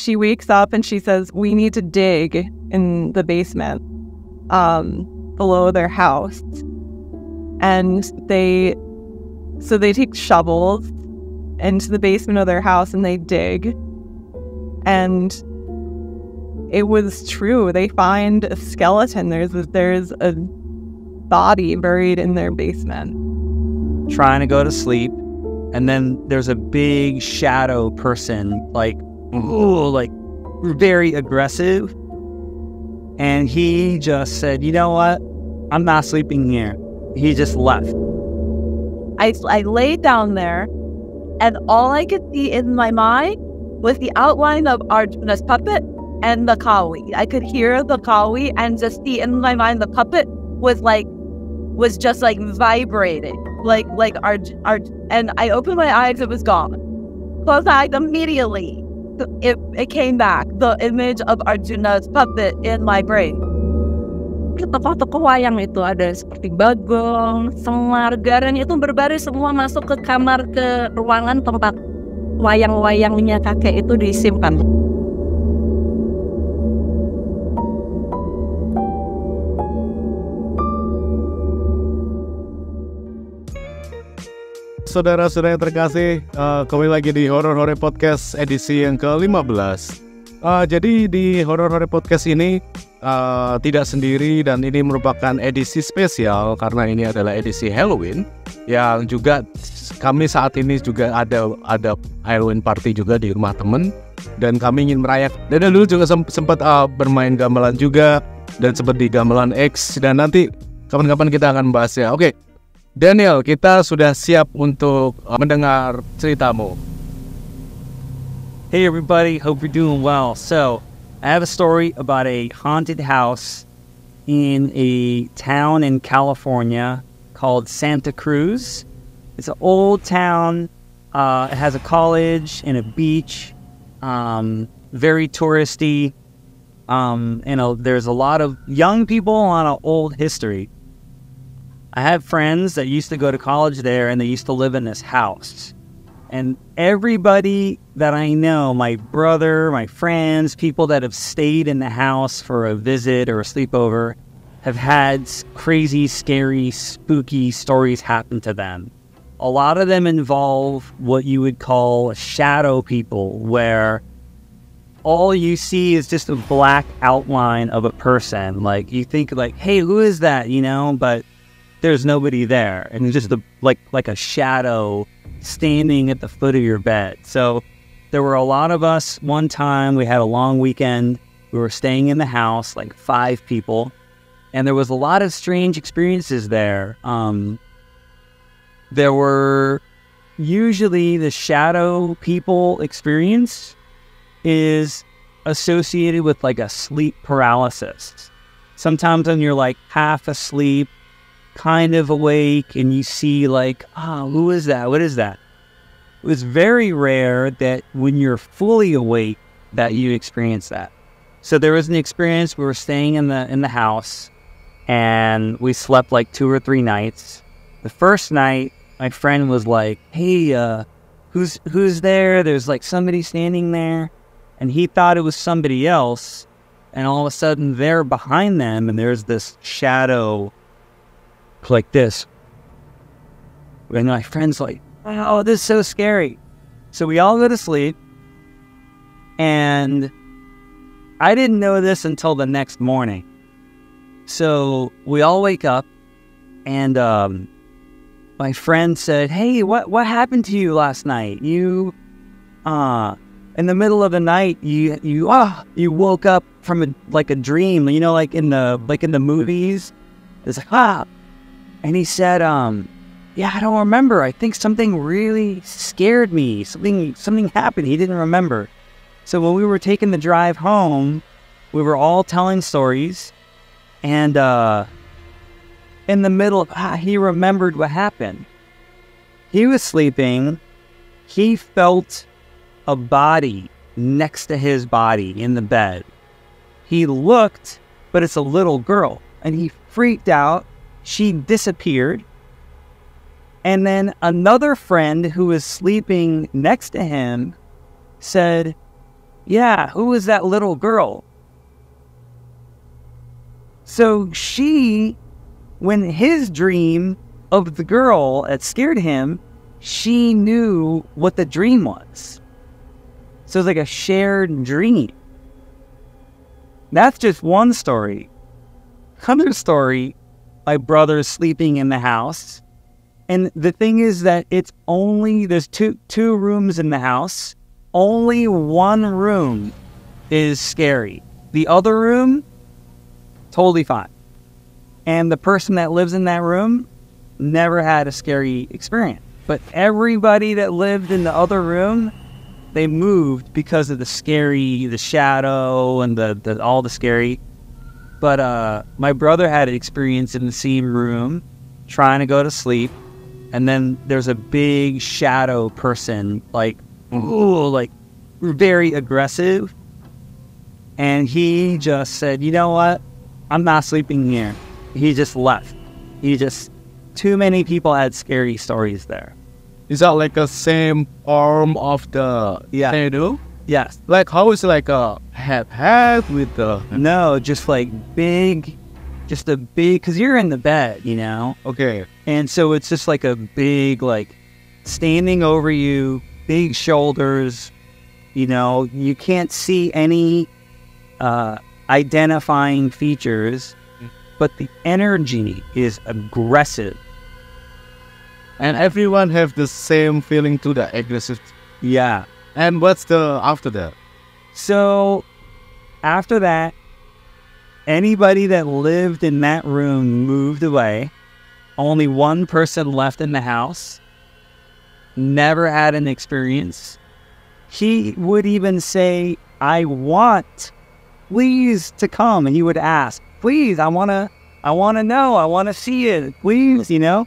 she wakes up and she says, we need to dig in the basement below their house. And they take shovels into the basement of their house and they dig. And it was true. They find a skeleton. There's a body buried in their basement. Trying to go to sleep, and then there's a big shadow person, like very aggressive. And he just said, you know what? I'm not sleeping here. He just left. I laid down there, and all I could see in my mind was the outline of Arjuna's puppet and the Kawi. I could hear the Kawi and just see in my mind the puppet was just like vibrating, like and I opened my eyes, it was gone. Closed my eyes immediately. It came back, the image of Arjuna's puppet in my brain. Tokoh-tokoh wayang itu ada seperti Bagong, Semar, Garan itu berbaris semua masuk ke kamar, ke ruangan tempat wayang-wayangnya kakek itu disimpan. Saudara-saudara yang terkasih, kembali lagi di Horor Hore Podcast edisi yang ke-15. Jadi di Horor Hore Podcast ini tidak sendiri, dan ini merupakan edisi spesial karena ini adalah edisi Halloween, yang juga kami saat ini juga ada Halloween party juga di rumah teman, dan kami ingin merayakan. Dan dulu juga sempat bermain gamelan juga, dan seperti gamelan X, dan nanti kapan-kapan kita akan bahasnya. Oke. Daniel, kita sudah siap untuk mendengar ceritamu. Hey everybody, hope you're doing well. So, I have a story about a haunted house in a town in California called Santa Cruz. It's an old town. It has a college and a beach. Very touristy. There's a lot of young people on an old history. I have friends that used to go to college there, and they used to live in this house. And everybody that I know, my brother, my friends, people that have stayed in the house for a visit or a sleepover, have had crazy, scary, spooky stories happen to them. A lot of them involve what you would call shadow people, where all you see is just a black outline of a person. Like, you think like, hey, who is that, you know? But there's nobody there, and it's just like a shadow standing at the foot of your bed. So there were a lot of us. One time we had a long weekend. We were staying in the house, like 5 people, and there was a lot of strange experiences there. There were usually the shadow people experience is associated with like a sleep paralysis. Sometimes when you're like half asleep, kind of awake, and you see like, who is that? What is that? It was very rare that when you're fully awake that you experience that. So there was an experience. We were staying in the house, and we slept like 2 or 3 nights. The first night, my friend was like, hey, who's there? There's like somebody standing there. And he thought it was somebody else, and all of a sudden they're behind them, and there's this shadow like this. And my friend's like, oh, this is so scary. So we all go to sleep, and I didn't know this until the next morning. So we all wake up, and my friend said, hey, what happened to you last night? You in the middle of the night, you woke up from a dream, you know, like in the movies. It's like, and he said, yeah, I don't remember. I think something really scared me. Something happened. He didn't remember. So when we were taking the drive home, we were all telling stories, and in the middle of, he remembered what happened. He was sleeping. He felt a body next to his body in the bed. He looked, but it's a little girl, and he freaked out. She disappeared. And then another friend who was sleeping next to him said, Yeah, who was that little girl? So she, when his dream of the girl that scared him, she knew what the dream was. So it's like a shared dream. That's just one story. Another story, my brother's sleeping in the house. And the thing is that there's two rooms in the house. Only one room is scary. The other room, totally fine. And the person that lives in that room never had a scary experience. But everybody that lived in the other room, they moved because of the shadow and all the scary. But my brother had an experience in the same room, trying to go to sleep. And then there's a big shadow person, like very aggressive. And he just said, you know what? I'm not sleeping here. He just left. Too many people had scary stories there. Is that like a same arm of the shadow? Yes. Like how is it like a head with the... No, just like big, because you're in the bed, you know? Okay. And so it's just like a big, like standing over you, big shoulders, you know, you can't see any identifying features, but the energy is aggressive. And everyone have the same feeling to the aggressive. Yeah. And what's the after that? So after that, anybody that lived in that room moved away. Only one person left in the house. Never had an experience. He would even say, I want, please, to come. And you would ask, please, I want to know, I want to see it, please, you know.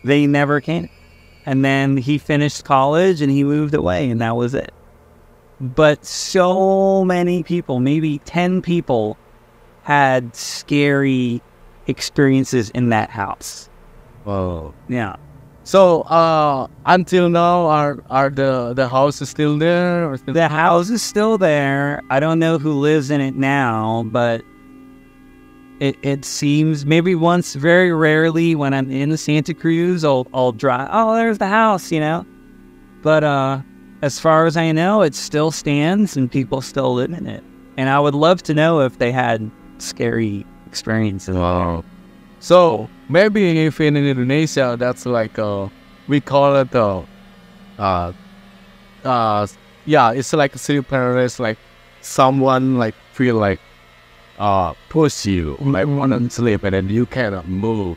They never came. And then he finished college and he moved away, and that was it. But so many people, maybe 10 people, had scary experiences in that house. Whoa. Yeah. So until now, are the house is still there? Or still... The house is still there. I don't know who lives in it now, but it seems maybe once, very rarely, when I'm in Santa Cruz, I'll drive. Oh, there's the house, you know. But as far as I know, it still stands and people still live in it. And I would love to know if they had scary experiences. Wow. So maybe if in Indonesia, that's like we call it it's like a sleep paralysis, like someone like feel like push you, like want to sleep and then you cannot move.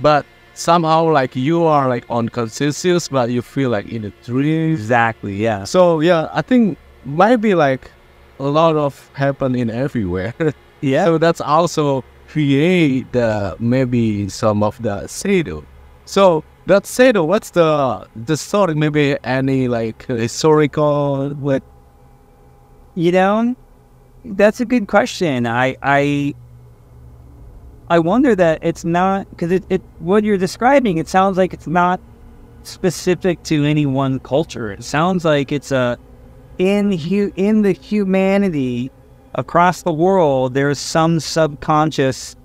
But somehow like you are like unconscious, but you feel like in a dream. Exactly, yeah. So yeah, I think maybe like a lot of happen in everywhere. Yeah. So that's also create maybe some of the shadow. So that shadow, what's the story? Maybe any like historical what? You know, that's a good question. I wonder that it's not, because it what you're describing, it sounds like it's not specific to any one culture. It sounds like it's in the humanity across the world, there's some subconscious,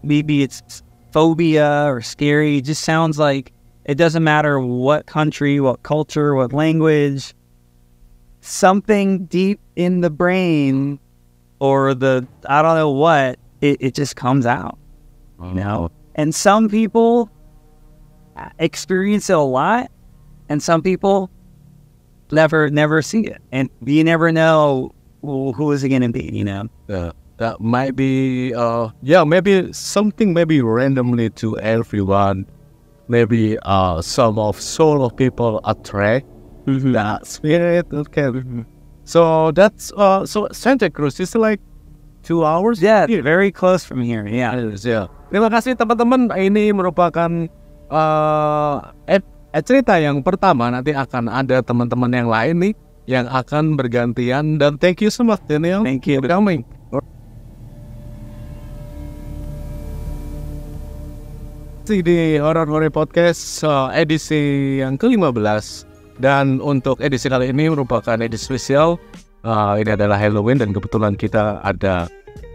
maybe it's phobia or scary. It just sounds like it doesn't matter what country, what culture, what language, something deep in the brain or I don't know what, it just comes out, you know? And some people experience it a lot, and some people never see it. And you never know who is it going to be, you know? That might be, maybe something maybe randomly to everyone. Maybe some of soul of people attract that spirit. Okay. So that's, so Santa Cruz is like 2 hours? Yeah, very close from here, yeah. Yeah. Terima kasih teman-teman, ini merupakan cerita yang pertama. Nanti akan ada teman-teman yang lain nih yang akan bergantian. Dan thank you so much, Daniel. Thank you for coming. Di Horor Hore Podcast edisi yang ke-15. Dan untuk edisi kali ini merupakan edisi spesial. Ini adalah Halloween dan kebetulan kita ada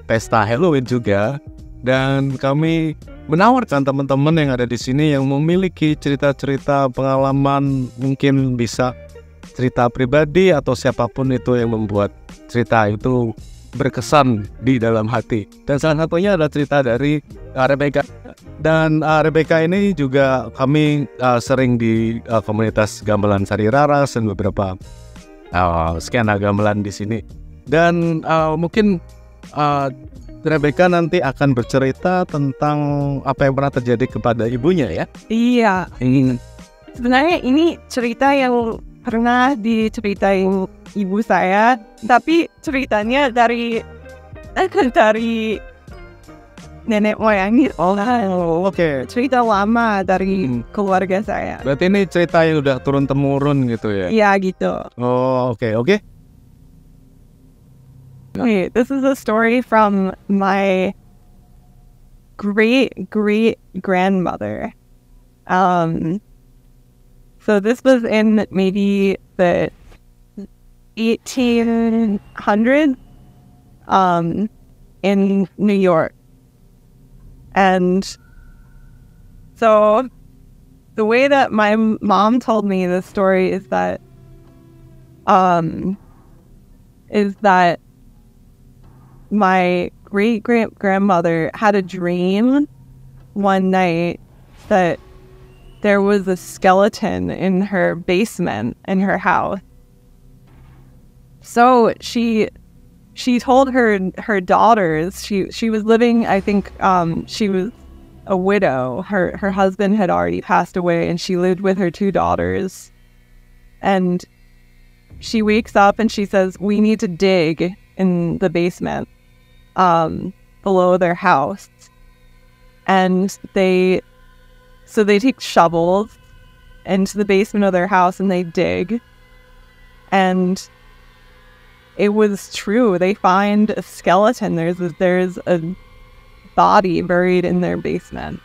pesta Halloween juga. Dan kami menawarkan teman-teman yang ada di sini yang memiliki cerita-cerita pengalaman, mungkin bisa cerita pribadi atau siapapun itu yang membuat cerita itu berkesan di dalam hati. Dan salah satunya adalah cerita dari Rebecca. Dan Rebecca ini juga kami sering di komunitas gamelan Sari Raras dan beberapa skena gamelan di sini. Dan mungkin Rebecca nanti akan bercerita tentang apa yang pernah terjadi kepada ibunya ya. Iya. Sebenarnya ini cerita yang pernah diceritain ibu saya, tapi ceritanya dari nenek moyang gitu. Oh, oke. Cerita lama dari keluarga saya. Berarti ini cerita yang udah turun temurun gitu ya? Iya gitu. Oh, oke. Okay, this is a story from my great grandmother. So this was in maybe the 1800s in New York. And so the way that my mom told me this story is that my great-grandmother had a dream one night that there was a skeleton in her basement in her house. So she told her daughters, she was living, I think she was a widow. Her husband had already passed away and she lived with her 2 daughters. And she wakes up and she says, we need to dig in the basement below their house. And they take shovels into the basement of their house and they dig. And it was true. They find a skeleton. There's a body buried in their basement.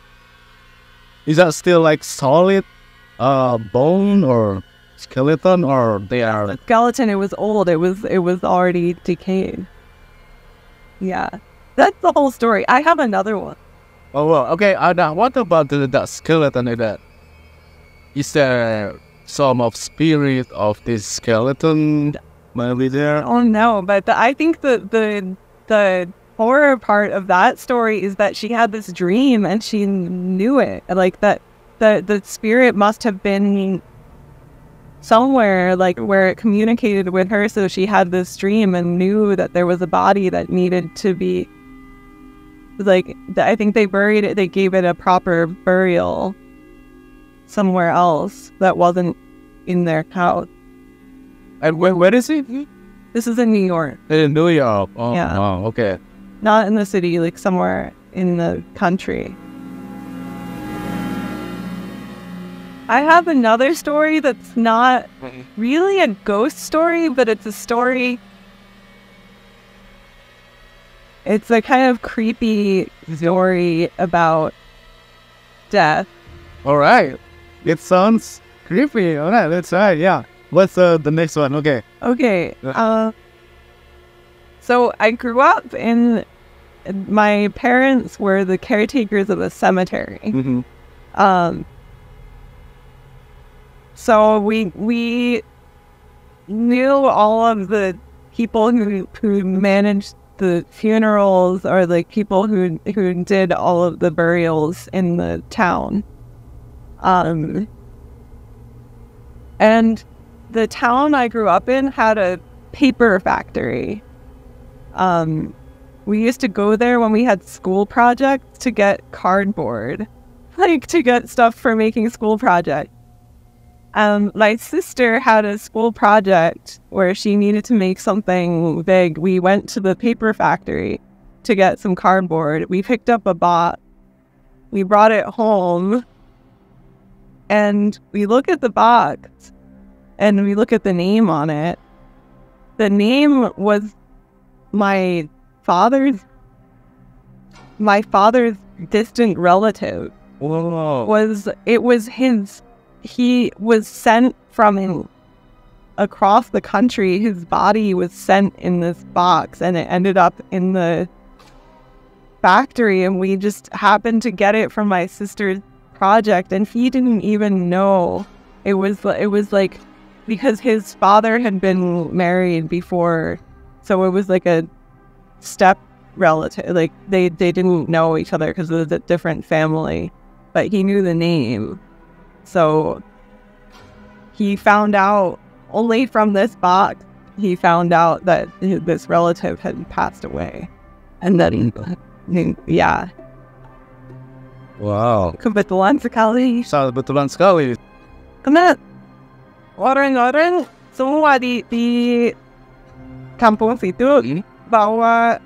Is that still like solid bone or skeleton, or they are The skeleton, it was old. It was already decayed. Yeah. That's the whole story. I have another one. Oh, well, okay. Now, what about that skeleton? That is there some of spirit of this skeleton maybe there? Oh no, but I think the horror part of that story is that she had this dream and she knew it. Like that the spirit must have been somewhere like where it communicated with her, so she had this dream and knew that there was a body that needed to be, like, I think they buried it, they gave it a proper burial somewhere else that wasn't in their house. And where is it? This is in New York. In New York. Oh, Yeah. Oh, okay. Not in the city, like somewhere in the country. I have another story that's not really a ghost story, but it's a story. It's a kind of creepy story about death. All right. It sounds creepy. All right, let's try. Yeah. What's the next one? Okay. Okay. So I grew up in. My parents were the caretakers of a cemetery. Mm-hmm. So we knew all of the people who managed the funerals, or like people who did all of the burials in the town. And the town I grew up in had a paper factory. We used to go there when we had school projects to get cardboard, like to get stuff for making school projects. My sister had a school project where she needed to make something big. We went to the paper factory to get some cardboard. We picked up a box. We brought it home. And we look at the box. And we look at the name on it. The name was my father's distant relative. Whoa. It was his. He was sent from across the country. His body was sent in this box, and it ended up in the factory, and we just happened to get it from my sister's project, and he didn't even know. It was like, because his father had been married before, so it was like a step relative. Like they didn't know each other because it was a different family, but he knew the name. So he found out only from this box. He found out that this relative had passed away, and that yeah. Wow. Kebetulan sekali. Kebetulan sekali. Karena orang-orang semua di kampung situ bawa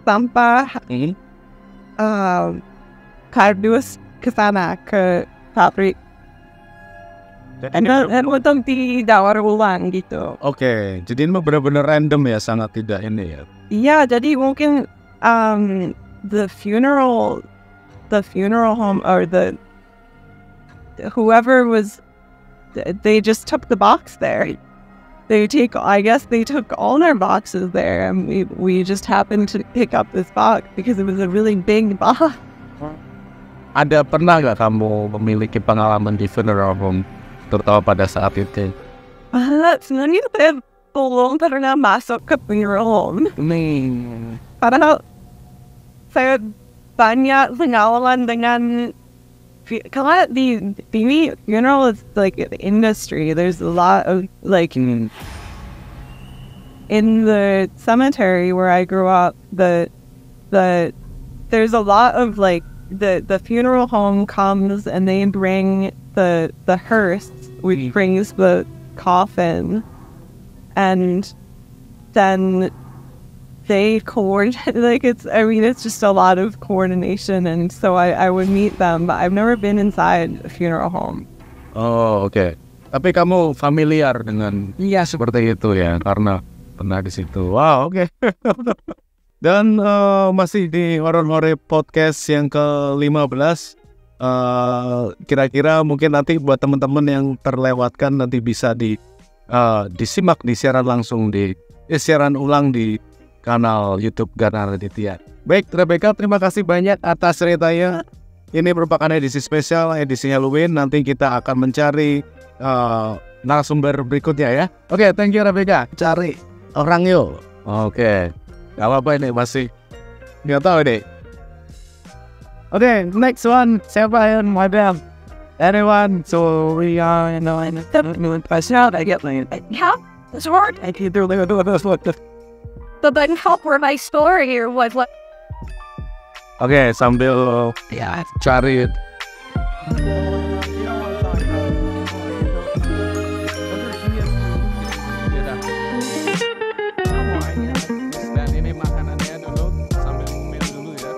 sampah kardus ke sana, ke pabrik. Dan untuk didaur ulang gitu. Oke, jadi ini benar-benar random ya, sangat tidak ini ya. Iya, jadi mungkin the funeral home, or the whoever was, they just took the box there. I guess they took all our boxes there, and we just happened to pick up this box because it was a really big box. Ada pernah nggak kamu memiliki pengalaman di funeral home, terutama pada saat itu? Sebenarnya saya belum pernah masuk ke funeral home. Padahal saya banyak pengalaman dengan, karena di sini funeral is like an industry. There's a lot of like in the cemetery where I grew up, there's a lot of like the funeral home comes and they bring the hearse, which brings the coffin, and then they coordinate, like it's just a lot of coordination, and so I would meet them, but I've never been inside a funeral home. Oh, oke. Tapi kamu familiar dengan seperti itu ya, karena pernah di situ. Wow, oke. Dan masih di Horor Hore Podcast yang ke-15. Kira-kira mungkin nanti buat teman-teman yang terlewatkan nanti bisa disimak di siaran langsung siaran ulang di kanal YouTube Gana Raditya. Baik, Rebecca, terima kasih banyak atas ceritanya. Ini merupakan edisi spesial, edisi Halloween. Nanti kita akan mencari narasumber berikutnya ya. Oke, thank you Rebecca. Cari orang yuk. Oke, gak apa-apa ini, masih nggak tahu deh. Oke, next one. Siapa yang madam? Anyone? So we are in the passion. I get like, Yeah, it's hard. I can do it. But then help for my story or what? Oke, sambil cari. Dan ini makanannya dulu, sambil ngomel dulu ya.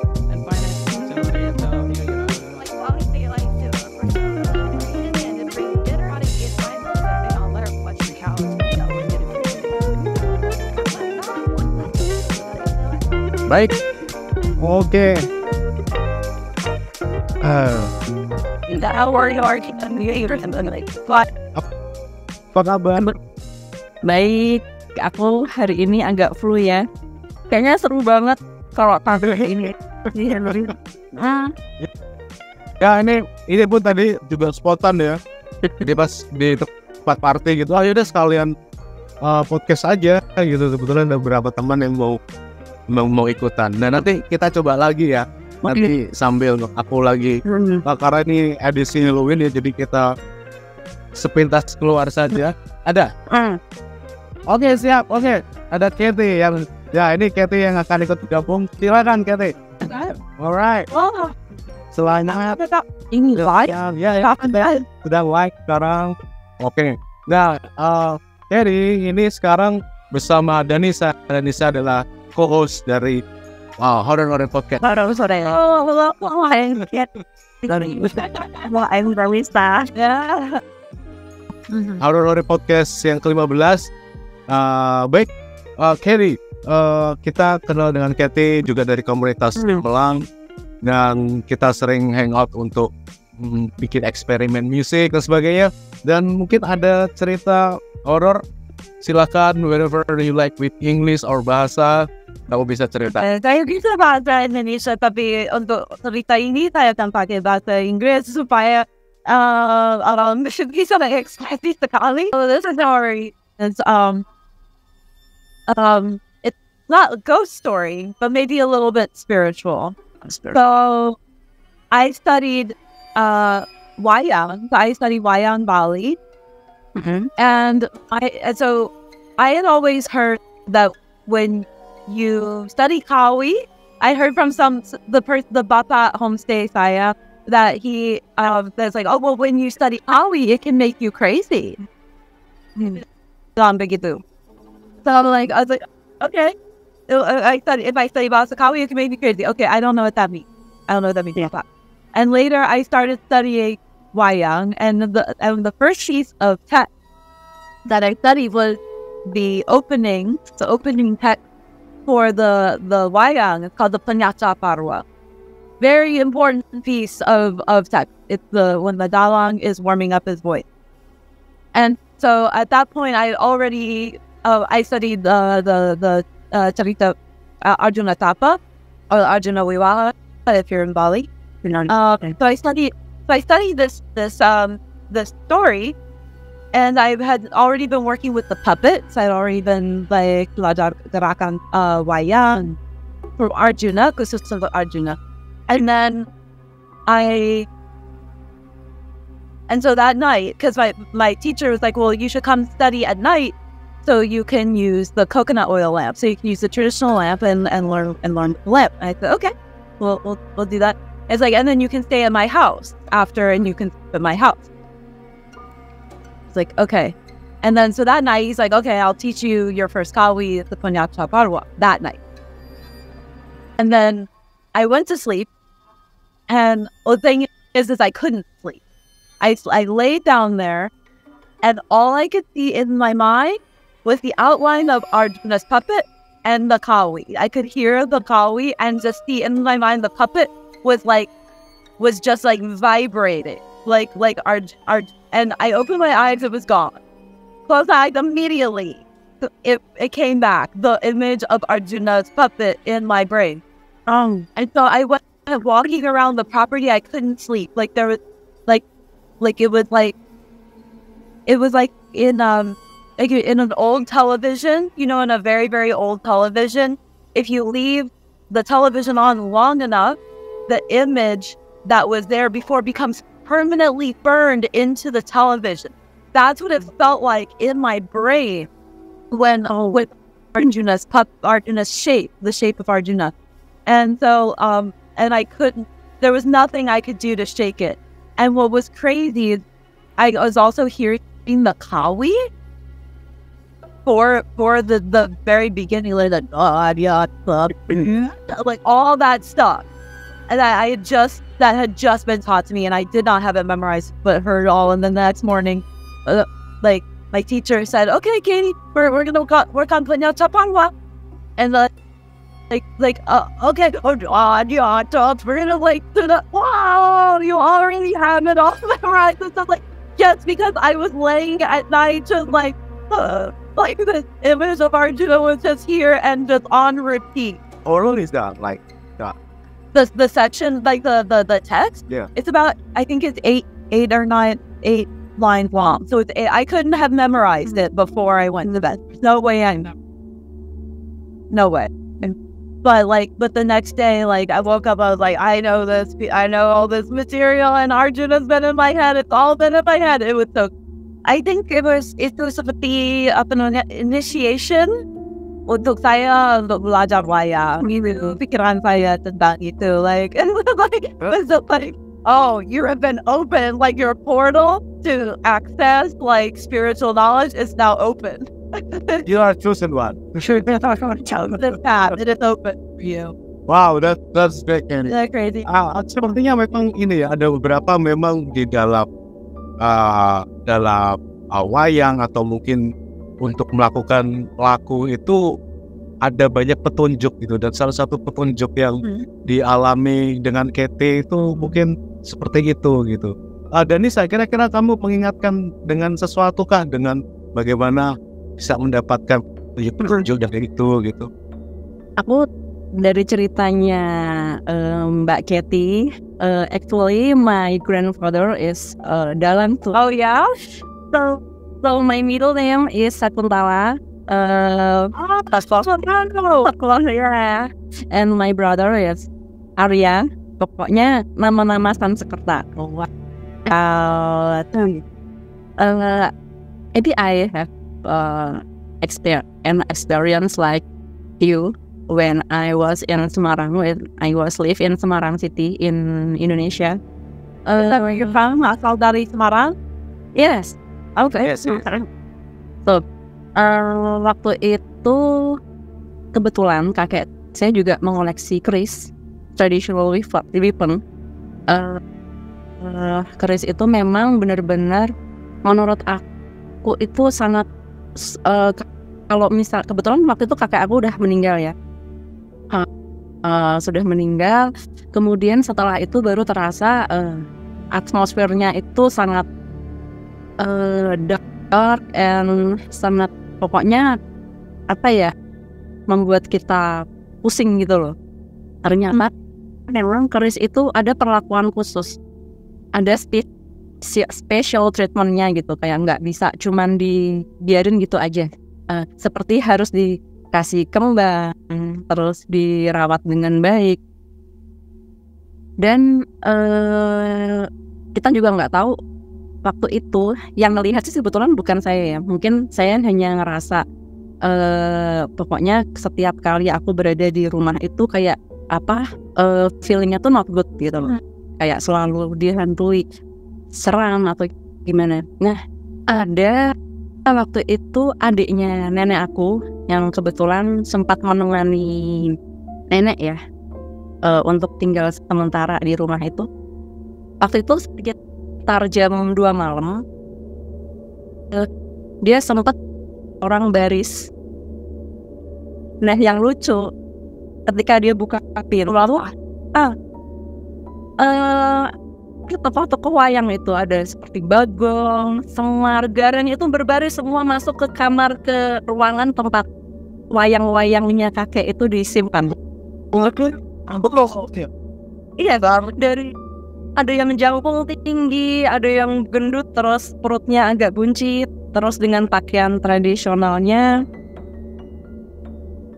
Baik. Oke. Apa kabar? Baik, aku hari ini agak flu ya. Kayaknya seru banget kalau tampil ini. Ya ini pun tadi juga spontan ya. Jadi pas di tempat party gitu, ayo deh sekalian podcast aja gitu. Kebetulan ada beberapa teman yang mau ikutan. Dan nanti kita coba lagi ya. Nanti sambil aku lagi. Karena ini edisi Halloween ya, jadi kita sepintas keluar saja. Ada? Oke, siap. Oke, ada Katy yang ini Katy yang akan ikut gabung. Silakan Katy. Alright. Selamat Ini live. Ya, sudah like sekarang. Oke. Nah, Katy ini sekarang bersama Danisa. Danisa adalah co-host dari Horor Hore Podcast. Horor Hore. I'm barista. Horor Hore Podcast yang ke-15. Baik, Katy, kita kenal dengan Katy juga dari komunitas Pelang, dan kita sering hangout untuk bikin eksperimen musik dan sebagainya. Dan mungkin ada cerita horor, silakan wherever you like, with English or bahasa, kamu bisa cerita. Saya bisa bahasa Indonesia, tapi untuk cerita ini saya akan pakai bahasa Inggris supaya bisa mengekspresi sekali. So this story is it's not a ghost story, but maybe a little bit spiritual. So I studied wayang. I studied wayang Bali, and I had always heard that when you study Kawi, I heard from the Bapa homestay saya that he that's like, oh well, when you study Kawi, it can make you crazy. Begitu. So I was like, okay. I thought if I study Bahasa Kawi, it can make me crazy. Okay, I don't know what that means. I don't know what that means. Yeah. And later, I started studying wayang, and the first piece of text that I studied was the opening text for the wayang. It's called the Penyacaparwa. Very important piece of text. It's when the dalang is warming up his voice. And so at that point, I already I studied the cerita Arjuna Tapa or Arjuna Wiwaha if you're in Bali. So I studied this story, and I had already been working with the puppets. I'd already been like belajar gerakan wayang from Arjuna, khusus untuk Arjuna, and then so that night, because my teacher was like, well, you should come study at night, so you can use the coconut oil lamp. So you can use the traditional lamp and learn the lamp. And I said, okay, we'll do that. It's like, and then you can stay at my house after, and you can sleep at my house. It's like, okay. And then so that night, he's like, okay, I'll teach you your first Kawi, the Penyacaparwa, that night. And then I went to sleep, and the thing is I couldn't sleep. I laid down there, and all I could see in my mind was the outline of Arjuna's puppet and the Kawi. I could hear the Kawi and just see in my mind the puppet was just like vibrating, like and I opened my eyes, it was gone. Closed my eyes immediately. It came back, the image of Arjuna's puppet in my brain. And so I went walking around the property. I couldn't sleep. Like there was it was like in an old television, in a very, very old television, if you leave the television on long enough, the image that was there before becomes permanently burned into the television. That's what it felt like in my brain with Arjuna's shape, the shape of Arjuna. And so, and there was nothing I could do to shake it. And what was crazy is I was also hearing the Kawi for the very beginning, like the like all that stuff, and that had just been taught to me, and I did not have it memorized, but heard it all. And then the next morning, like my teacher said, "Okay, Katie, we're gonna work on Penyacaparwa," and okay, oh God, yeah, we're gonna do that. Wow, you already have it all memorized and stuff. Like, yes, because I was laying at night just like the image of Arjuna was just here and just on repeat. Oral is that like that? The section, like the text. Yeah, it's about, I think it's eight lines long. So I couldn't have memorized it before I went to bed. No way. But the next day, like I woke up, I was like, I know all this material, and Arjuna's been in my head. It's all been in my head. It was so. I think it was seperti initiation untuk saya untuk belajar wayang. Gitu, pikiran saya tentang itu, like, and it was like, oh, you have been open, like your portal to access like spiritual knowledge is now open. You are chosen one. This path, it is open for you. Wow, that's great. That's crazy. Sepertinya memang ini ya, ada beberapa memang di dalam wayang atau mungkin untuk melakukan laku itu ada banyak petunjuk gitu, dan salah satu petunjuk yang dialami dengan Kete itu mungkin seperti itu gitu. Danisa, kira-kira kamu mengingatkan dengan sesuatu kah, dengan bagaimana bisa mendapatkan petunjuk dari itu gitu? Aku dari ceritanya Mbak Kathy, actually my grandfather is Dalang too. Oh yeah? So my middle name is Sakuntala. That's awesome. Yeah. And my brother is Arya. Pokoknya nama-nama Sanskerta. Maybe I have experience like you when I was in Semarang, when I was live in Semarang city in Indonesia. You're from asal dari Semarang? Yes. Okay. Yes. So waktu itu kebetulan kakek saya juga mengoleksi keris, traditional weapon. Keris itu memang benar-benar menurut aku itu sangat kalau misal kebetulan waktu itu kakek aku udah meninggal ya, sudah meninggal. Kemudian setelah itu baru terasa atmosfernya itu sangat dark and sangat pokoknya apa ya, membuat kita pusing gitu loh. Ternyata memang keris itu ada perlakuan khusus, ada special treatmentnya gitu, kayak nggak bisa cuman dibiarin gitu aja. Seperti harus dikasih kembang, terus dirawat dengan baik. Dan kita juga nggak tahu waktu itu yang melihat sih sebetulnya bukan saya ya. Mungkin saya hanya ngerasa pokoknya setiap kali aku berada di rumah itu kayak feelingnya tuh not good gitu loh. Kayak selalu dihantui seram atau gimana. Nah, ada waktu itu adiknya nenek aku yang kebetulan sempat menemani nenek ya untuk tinggal sementara di rumah itu. Waktu itu sekitar jam 2 malam dia sempat orang baris. Nah, yang lucu ketika dia buka pintu lalu toko wayang itu ada seperti bagong, semar, garan itu berbaris semua masuk ke kamar, ke ruangan tempat wayang-wayangnya kakek itu disimpan. Iya, dari ada yang jangkung tinggi, ada yang gendut, terus perutnya agak buncit, terus dengan pakaian tradisionalnya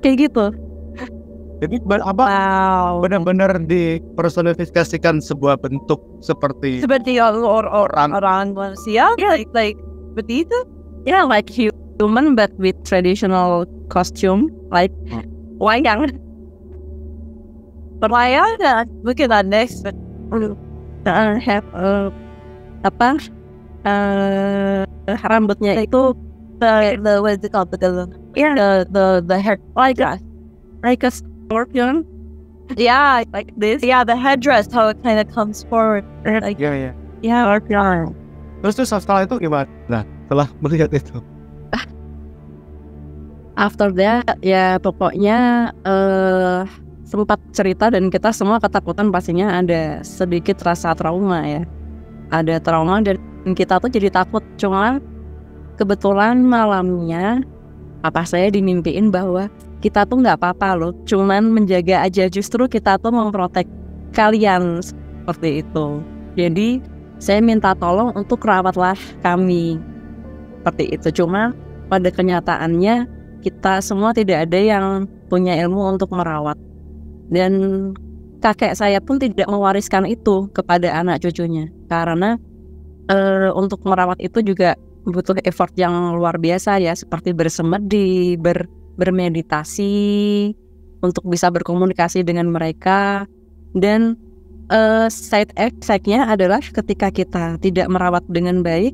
kayak gitu. Jadi benar-benar dipersonifikasikan sebuah bentuk seperti orang manusia, like begitu. Yeah, like human but with traditional costume, like wayang. Wayang, look at that next. Have rambutnya itu the what is it called, the hair like a scorpion. Yeah, like this. Yeah, the headdress, how it kind of comes forward. Like, yeah. Scorpion. Terus setelah itu gimana? Nah, setelah melihat itu. After that, ya pokoknya sempat cerita dan kita semua ketakutan, pastinya ada sedikit rasa trauma ya. Ada trauma dan kita tuh jadi takut. Cuma kebetulan malamnya papa saya dimimpiin bahwa kita tuh nggak apa-apa loh, cuman menjaga aja, justru kita tuh memprotek kalian seperti itu. Jadi saya minta tolong untuk rawatlah kami seperti itu. Cuma pada kenyataannya kita semua tidak ada yang punya ilmu untuk merawat, dan kakek saya pun tidak mewariskan itu kepada anak cucunya karena untuk merawat itu juga butuh effort yang luar biasa ya, seperti bersemedi, bermeditasi untuk bisa berkomunikasi dengan mereka. Dan side effect-nya adalah ketika kita tidak merawat dengan baik,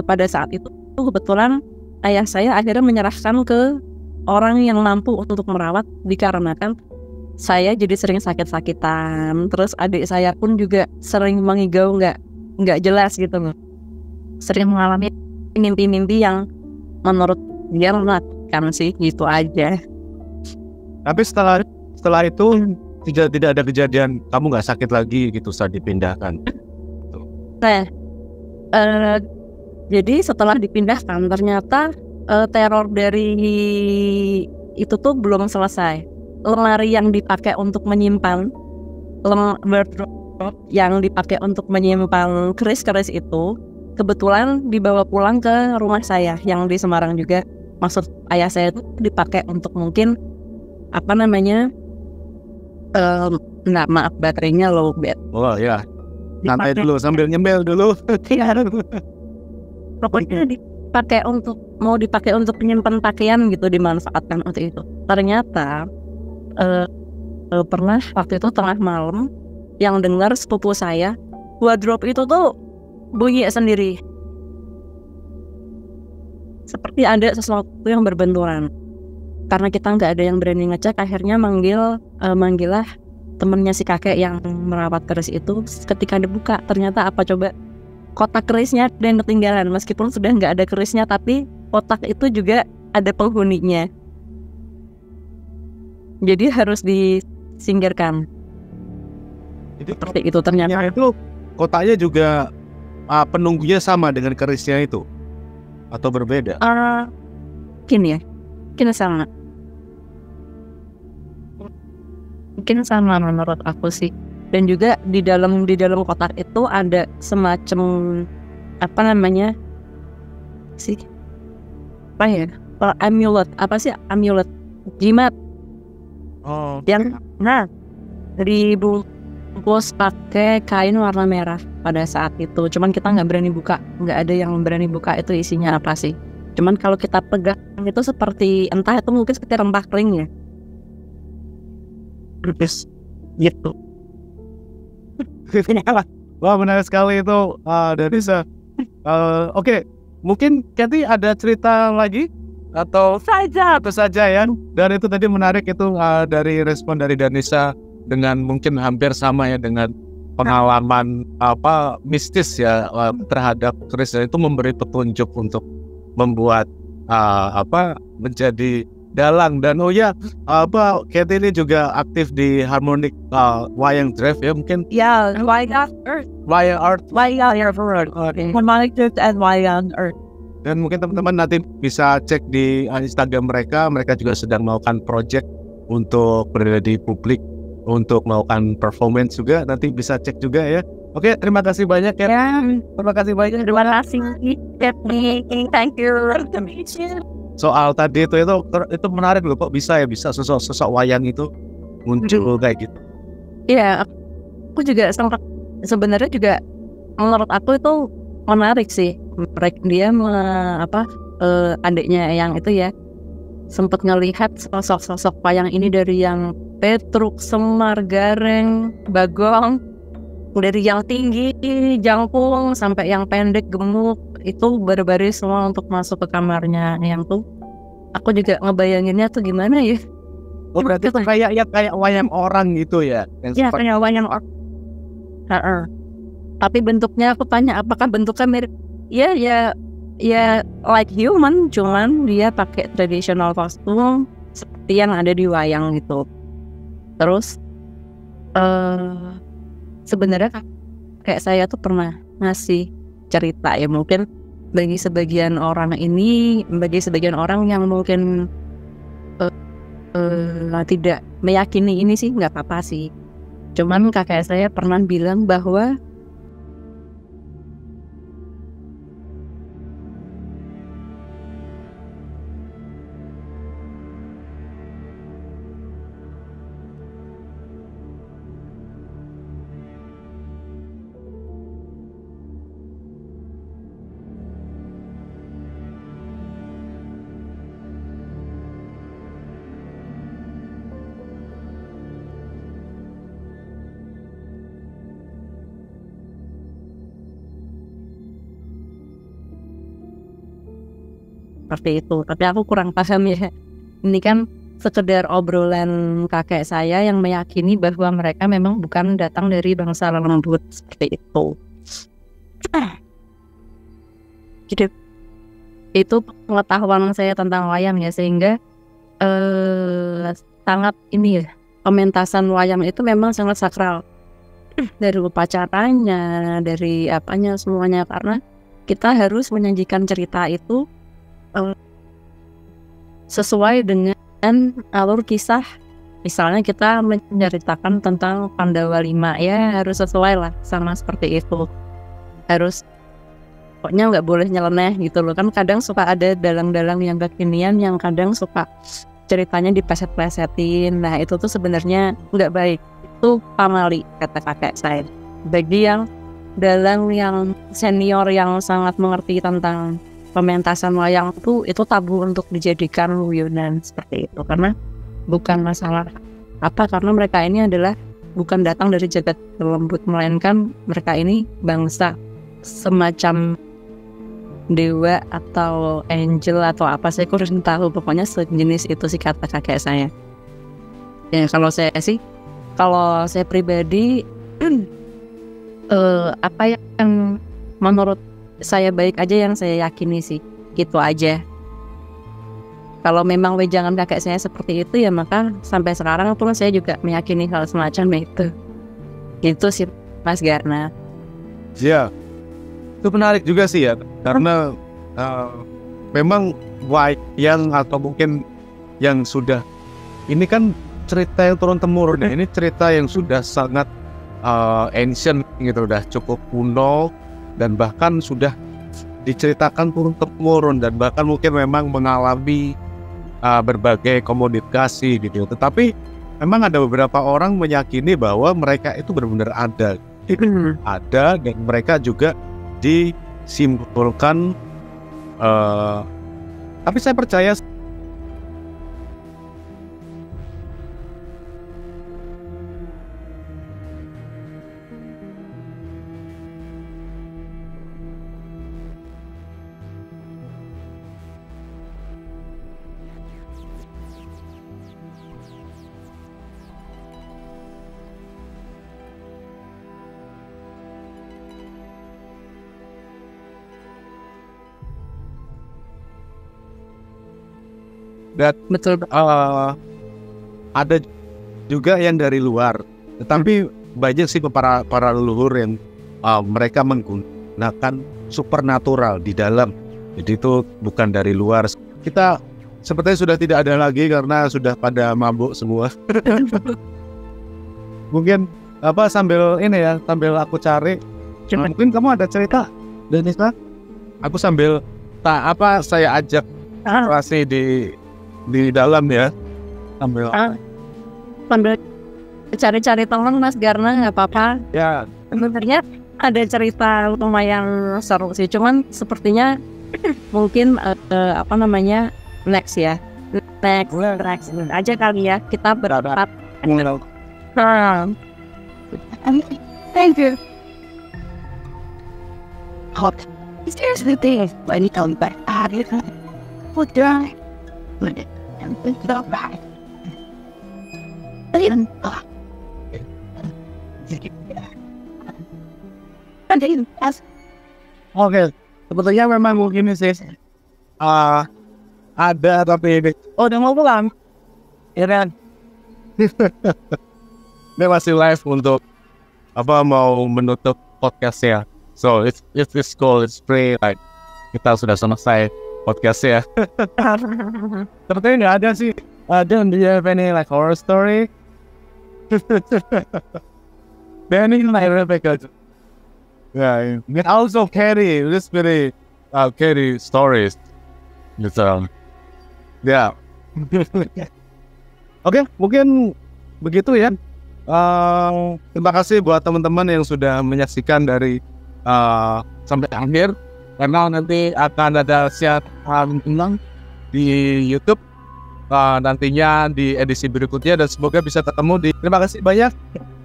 pada saat itu kebetulan ayah saya akhirnya menyerahkan ke orang yang mampu untuk merawat, dikarenakan saya jadi sering sakit-sakitan. Terus adik saya pun juga sering mengigau nggak jelas gitu loh, sering mengalami mimpi-mimpi yang menurut dia menakutkan sih, gitu aja. Tapi setelah itu tidak ada kejadian kamu nggak sakit lagi gitu saat dipindahkan? Nah, Jadi setelah dipindahkan ternyata teror dari itu tuh belum selesai. Lemari yang dipakai untuk menyimpan wardrobe yang dipakai untuk menyimpan keris-keris itu kebetulan dibawa pulang ke rumah saya yang di Semarang juga. Maksud ayah saya itu dipakai untuk mungkin maaf baterainya low bat. Oh ya, santai dulu sambil nyembel dulu. Pokoknya dipakai untuk menyimpan pakaian gitu, dimanfaatkan untuk itu. Ternyata pernah waktu itu tengah malam yang dengar sepupu saya wardrobe itu tuh bunyi sendiri, seperti ada sesuatu yang berbenturan. Karena kita nggak ada yang berani ngecek, akhirnya manggillah temennya si kakek yang merawat keris itu. Ketika dibuka ternyata apa coba, kotak kerisnya ada yang ketinggalan. Meskipun sudah nggak ada kerisnya, tapi kotak itu juga ada penghuninya, jadi harus disingkirkan. Jadi seperti itu ternyata. itu kotaknya juga penunggunya sama dengan kerisnya itu atau berbeda? Mungkin sama. Mungkin sama menurut aku sih. Dan juga di dalam kotak itu ada semacam amulet jimat. Oh. Yang dibungkus pakai kain warna merah pada saat itu. Cuman kita nggak berani buka, nggak ada yang berani buka itu isinya apa sih. Cuman kalau kita pegang itu seperti entah itu mungkin seperti rempah kering ya. Terus gitu. Wah, menarik sekali itu, Danisa. Oke, mungkin Kathy ada cerita lagi atau saja ya. Dan itu tadi menarik itu dari respon dari Danisa dengan mungkin hampir sama ya dengan pengalaman mistis ya terhadap keris, dan itu memberi petunjuk untuk membuat menjadi dalang. Dan Kathy ini juga aktif di Harmonic Wayang Drive ya, mungkin Wayang Art. Harmonic Drive and Wayang Art. Dan mungkin teman-teman nanti bisa cek di Instagram mereka juga sedang melakukan project untuk berada di publik, untuk melakukan performance juga, nanti bisa cek juga ya. Oke, terima kasih banyak ya. Terima kasih banyak. Terima kasih. Thank you. Soal tadi itu menarik loh, kok bisa sosok wayang itu muncul kayak gitu. Iya, aku juga sebenarnya juga menurut aku itu menarik sih. Dia adiknya yang itu ya sempat ngelihat sosok wayang ini dari yang petruk, semar, gareng, bagong, dari yang tinggi, jangkung sampai yang pendek, gemuk, itu berbaris semua untuk masuk ke kamarnya. Yang tuh aku juga ngebayanginnya tuh gimana ya? Oh, berarti itu kayak wayang orang gitu ya? Iya, kayak wayang orang. Tapi bentuknya aku tanya apakah bentuknya mirip? Ya like human, cuman dia pakai traditional costume seperti yang ada di wayang gitu. Terus sebenarnya kayak saya tuh pernah ngasih cerita ya, mungkin bagi sebagian orang yang mungkin tidak meyakini ini sih nggak apa-apa sih. Cuman kakek saya pernah bilang bahwa seperti itu, tapi aku kurang paham ya. Ini kan sekedar obrolan kakek saya yang meyakini bahwa mereka memang bukan datang dari bangsa lembut seperti itu. Jadi itu pengetahuan saya tentang wayang ya, sehingga sangat ini ya, pementasan wayang itu memang sangat sakral. Dari upacaranya, dari apanya semuanya, karena kita harus menyajikan cerita itu sesuai dengan alur kisah. Misalnya kita menceritakan tentang Pandawa 5, ya harus sesuai lah sama seperti itu. Harus, pokoknya nggak boleh nyeleneh gitu loh. Kan kadang suka ada dalang-dalang yang kekinian yang kadang suka ceritanya dipleset-plesetin. Nah itu tuh sebenarnya nggak baik. Itu pamali kata kakek saya. Bagi yang dalang yang senior yang sangat mengerti tentang pementasan wayang itu tabu untuk dijadikan guyonan seperti itu, karena bukan masalah karena mereka ini adalah bukan datang dari jagat lembut, melainkan mereka ini bangsa semacam dewa atau angel atau apa, saya kurang tahu, pokoknya sejenis itu sih kata kakek saya. Ya kalau saya pribadi apa yang menurut saya baik aja yang saya yakini sih, gitu aja. Kalau memang wejangan kakek saya seperti itu, ya maka sampai sekarang pun saya juga meyakini hal semacam itu. Gitu sih Mas Garna. Ya, itu menarik juga sih ya, karena memang wayang atau mungkin yang sudah, ini kan cerita yang turun-temurun ya, ini cerita yang sudah sangat ancient gitu, udah cukup kuno dan bahkan sudah diceritakan turun-temurun dan bahkan mungkin memang mengalami berbagai komodifikasi gitu. Tetapi memang ada beberapa orang meyakini bahwa mereka itu benar-benar ada dan mereka juga disimbolkan. Tapi saya percaya dan Betul. ada juga yang dari luar, tetapi banyak sih para leluhur yang mereka menggunakan supernatural di dalam. Jadi itu bukan dari luar. Kita sepertinya sudah tidak ada lagi karena sudah pada mabuk semua. Mungkin sambil aku cari. Mungkin kamu ada cerita, Danisa? Aku sambil saya ajak masih di dalam ya, sambil cari-cari teman Mas Garna, nggak apa-apa. ya. Sebenarnya ada cerita lumayan seru sih, cuman sepertinya mungkin next aja kali ya, kita berempat. Thank you. Hot. Here's the thing. When you come back, would die. And it's not bad. Oke, sebetulnya memang mungkin sih ada, tapi udah mau pulang, ya kan? Ini masih live untuk mau menutup podcastnya. So it's cool, it's free, like kita sudah selesai podcastnya. Sepertinya nggak ada sih. Do you have any like horror story? Benny like Rebecca. Yeah, and also Katie, this very Katie stories. Gitu. Ya. Oke, mungkin begitu ya. Terima kasih buat teman-teman yang sudah menyaksikan dari sampai akhir. Karena nanti akan ada siaran ulang di YouTube nantinya di edisi berikutnya, dan semoga bisa ketemu di. Terima kasih banyak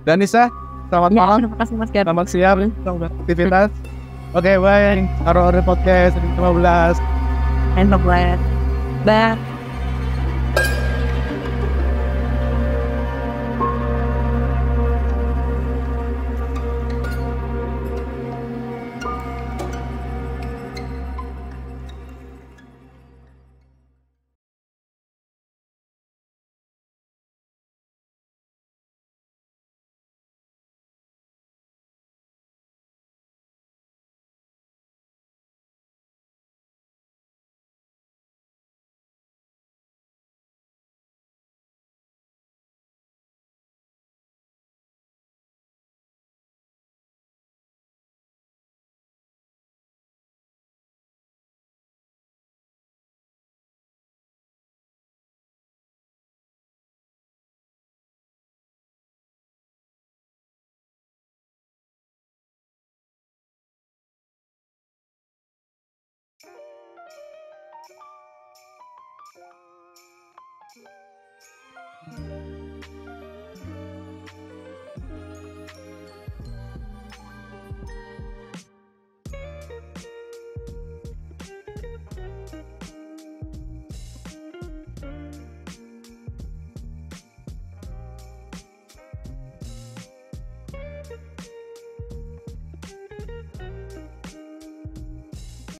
Danisa. Selamat malam. Terima kasih Mas Garna. Selamat siang. Selamat aktivitas. Oke, bye. Horor Hore Podcast 15. And bye. Thank you.